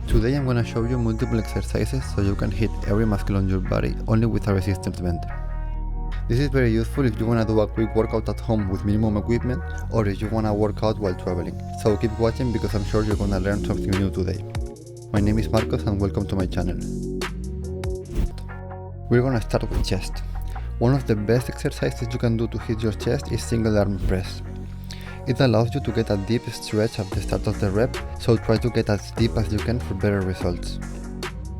Today I'm gonna show you multiple exercises so you can hit every muscle on your body only with a resistance band. This is very useful if you wanna do a quick workout at home with minimum equipment or if you wanna work out while traveling. So keep watching because I'm sure you're gonna learn something new today. My name is Marcos and welcome to my channel. We're gonna start with chest. One of the best exercises you can do to hit your chest is single arm press. It allows you to get a deep stretch at the start of the rep, so try to get as deep as you can for better results.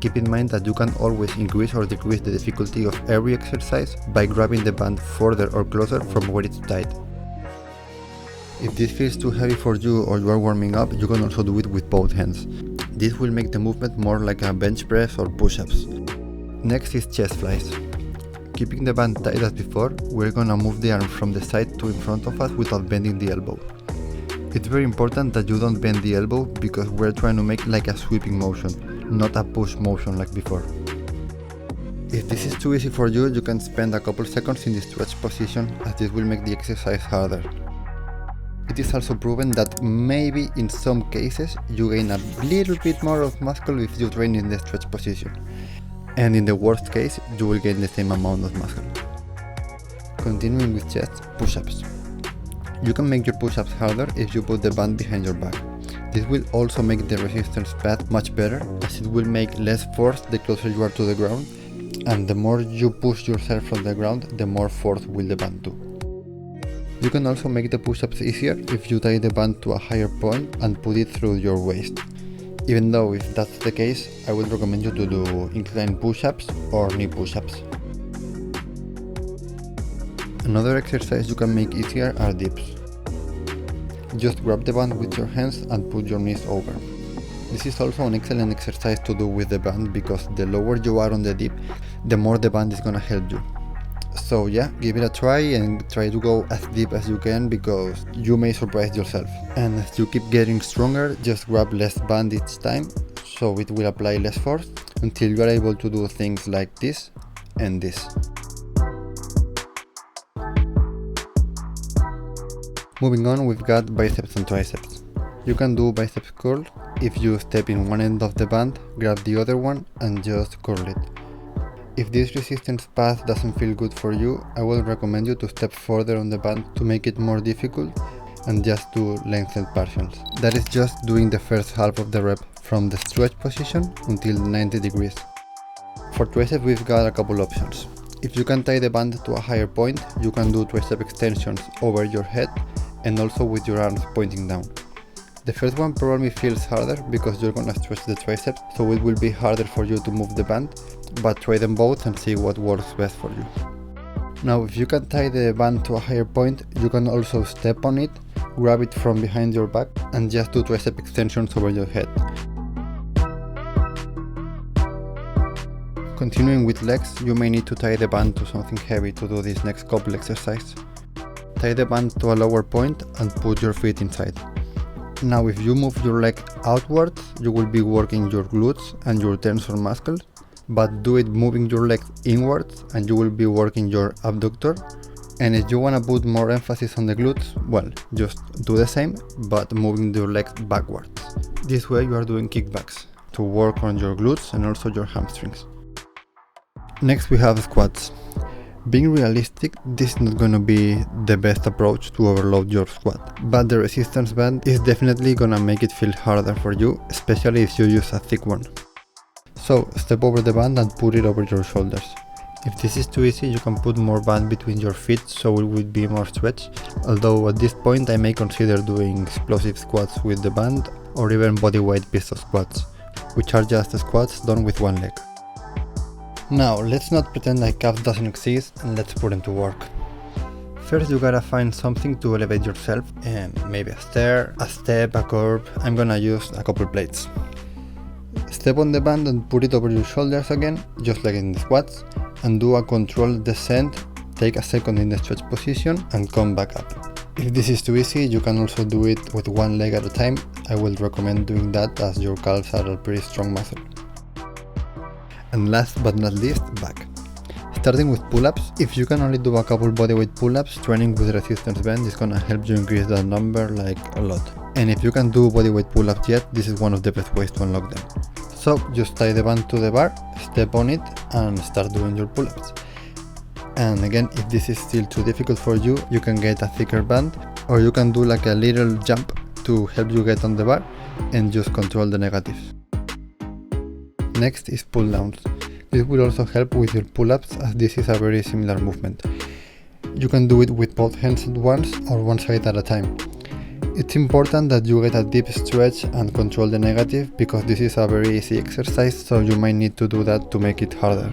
Keep in mind that you can always increase or decrease the difficulty of every exercise by grabbing the band further or closer from where it's tied. If this feels too heavy for you or you are warming up, you can also do it with both hands. This will make the movement more like a bench press or push-ups. Next is chest flies. Keeping the band tight as before, we're gonna move the arm from the side to in front of us without bending the elbow. It's very important that you don't bend the elbow because we're trying to make like a sweeping motion, not a push motion like before. If this is too easy for you, you can spend a couple seconds in the stretch position as this will make the exercise harder. It is also proven that maybe in some cases you gain a little bit more of muscle if you train in the stretch position. And in the worst case, you will gain the same amount of muscle. Continuing with chest, push-ups. You can make your push-ups harder if you put the band behind your back. This will also make the resistance pad much better as it will make less force the closer you are to the ground, and the more you push yourself from the ground, the more force will the band do. You can also make the push-ups easier if you tie the band to a higher point and put it through your waist. Even though if that's the case, I would recommend you to do incline push-ups or knee push-ups. Another exercise you can make easier are dips. Just grab the band with your hands and put your knees over. This is also an excellent exercise to do with the band because the lower you are on the dip, the more the band is gonna help you. So yeah, give it a try and try to go as deep as you can because you may surprise yourself. And as you keep getting stronger, just grab less band each time so it will apply less force until you are able to do things like this and this. Moving on, we've got biceps and triceps. You can do biceps curl if you step in one end of the band, grab the other one and just curl it. If this resistance path doesn't feel good for you, I will recommend you to step further on the band to make it more difficult and just do lengthened partials. That is just doing the first half of the rep from the stretch position until 90 degrees. For tricep we've got a couple options. If you can tie the band to a higher point, you can do tricep extensions over your head and also with your arms pointing down. The first one probably feels harder because you're gonna stretch the triceps, so it will be harder for you to move the band, but try them both and see what works best for you. Now if you can tie the band to a higher point, you can also step on it, grab it from behind your back and just do tricep extensions over your head. Continuing with legs, you may need to tie the band to something heavy to do this next couple exercise. Tie the band to a lower point and put your feet inside. Now if you move your leg outwards, you will be working your glutes and your tensor muscles, but do it moving your leg inwards and you will be working your abductor. And if you want to put more emphasis on the glutes, well, just do the same, but moving your legs backwards. This way you are doing kickbacks to work on your glutes and also your hamstrings. Next we have squats. Being realistic, this is not going to be the best approach to overload your squat, but the resistance band is definitely going to make it feel harder for you, especially if you use a thick one. So step over the band and put it over your shoulders. If this is too easy, you can put more band between your feet so it will be more stretch, although at this point I may consider doing explosive squats with the band or even bodyweight pistol squats, which are just squats done with one leg. Now, let's not pretend like calf doesn't exist and let's put them to work. First you gotta find something to elevate yourself, and maybe a stair, a step, a curb. I'm gonna use a couple plates. Step on the band and put it over your shoulders again, just like in the squats, and do a controlled descent, take a second in the stretch position and come back up. If this is too easy, you can also do it with one leg at a time. I will recommend doing that as your calves are a pretty strong muscle. And last but not least, back. Starting with pull-ups, if you can only do a couple bodyweight pull-ups, training with resistance band is gonna help you increase that number like a lot. And if you can do bodyweight pull-ups yet, this is one of the best ways to unlock them. So just tie the band to the bar, step on it and start doing your pull-ups. And again, if this is still too difficult for you, you can get a thicker band, or you can do like a little jump to help you get on the bar and just control the negatives. Next is pull downs. This will also help with your pull-ups, as this is a very similar movement. You can do it with both hands at once or one side at a time. It's important that you get a deep stretch and control the negative, because this is a very easy exercise, so you might need to do that to make it harder.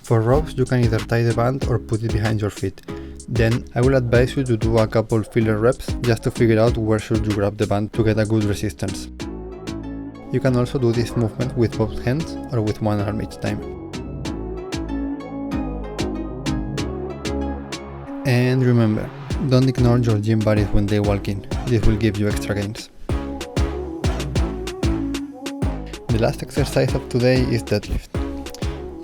For ropes, you can either tie the band or put it behind your feet. Then I will advise you to do a couple filler reps just to figure out where should you grab the band to get a good resistance. You can also do this movement with both hands or with one arm each time. And remember, don't ignore your gym buddies when they walk in. This will give you extra gains. The last exercise of today is deadlift.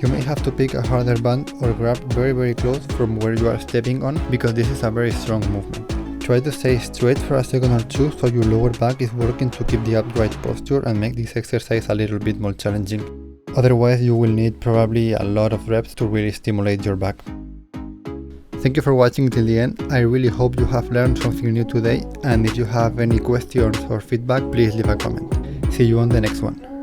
You may have to pick a harder band or grab very close from where you are stepping on, because this is a very strong movement. Try to stay straight for a second or two so your lower back is working to keep the upright posture and make this exercise a little bit more challenging. Otherwise, you will need probably a lot of reps to really stimulate your back. Thank you for watching till the end. I really hope you have learned something new today, and if you have any questions or feedback, please leave a comment. See you on the next one.